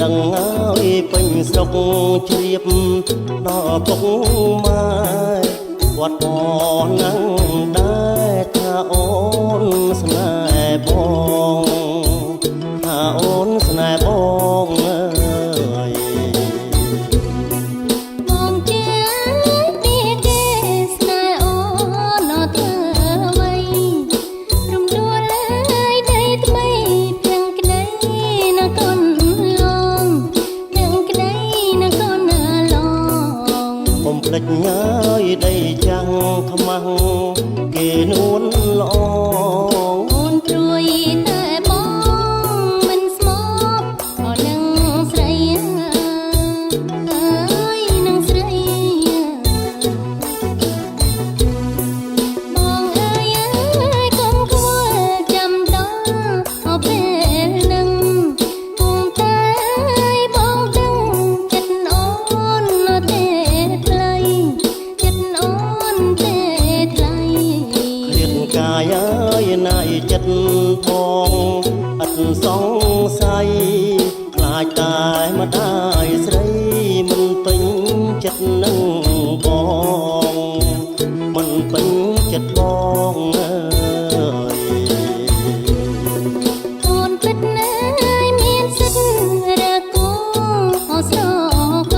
ដឹងហើយពេញស្រុកជ្រាបដល់ពុកម៉ែគាត់ក៏នឹងដែរថាអូនស្នេហ៍បងថាអូនស្នេហ៍បងអើយបងជាទីគេស្នេហ៍អូនអត់ធ្វើអ្វីរំដួលហើយដីថ្មីទាំងក្ដីណាកូនឡងទាំងក្ដីណាកូនឡងកុំភ្លេចហើយដីចាំងខ្មាស់គេនួនល្អអូនព្រួយតែបងមិនស្មោកក៏នឹងស្រីអើយនឹងស្រីបងអើយកុំគួរចាំដល់អពេលនឹងគង់តែបងដឹងចិត្តអូនទេថ្លៃចិត្តអូនទេថ្លៃឃ្លាតកាយអើយណាយចិត្តបងអត់សង្ស័យខ្លាចតែម្ដាយស្រីមិនពេញចិត្តនឹងបងមិនពេញចិត្តបងអើយអូនពិតណាស់មានសិទ្ធិរកគូអស្រក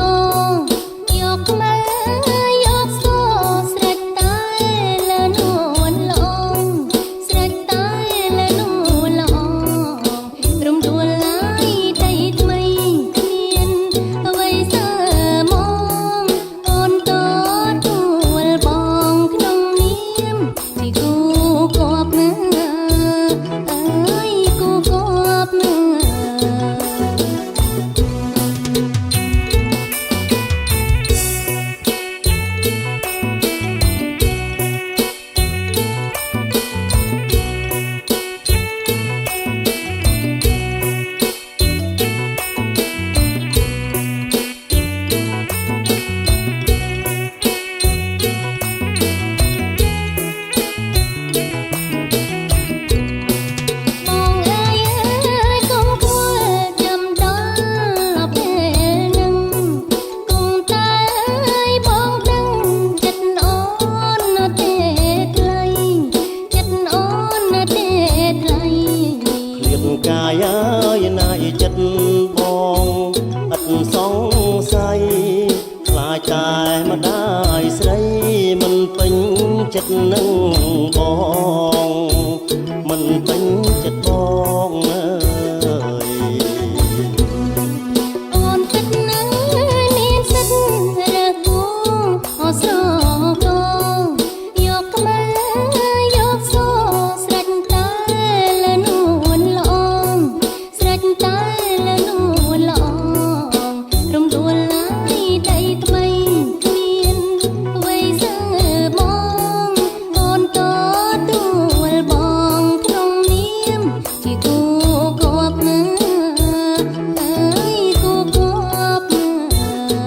យកមកយកសស្រេចតែលនួនល្អស្រេចតែលនួនល្អរំដួលឡើយដីថ្មីគ្មានអ្វីសើមកអូនតទួលបងក្នុងនាមជាគូគប់ណាអើយគូគប់ណាបងអើយកុំគួរចាំដល់ពេលនឹងគង់តែបងដឹងចិត្តអូនទេថ្លៃចិត្តអូនទេថ្លៃឃ្លាតកាយអើយណាយចិត្តបងអត់សង្ស័យខ្លាចតែម្ដាយស្រីមិនពេញចិត្តនឹងបងមិនពេញចិត្តបងអើយអូនពិតណាស់មានសិទ្ធិរកគូអស្រកយកមកយកសស្រេចតែលនួនល្អស្រេចតែលនួនល្អរំដួលឡើយដីថ្មីគ្មានអ្វីសើមកអូនតទួលបងក្នុងនាមជាគូគប់ណាអើយគូគប់ណា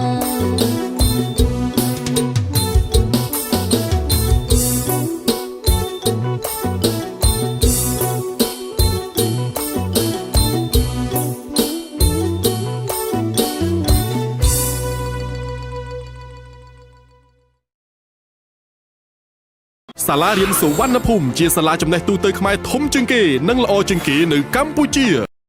សាលារៀនសុវណ្ណភូមិជាសាលាចំណេះទូទៅខ្មែរធំជាងគេនិងល្អជាងគេនៅកម្ពុជា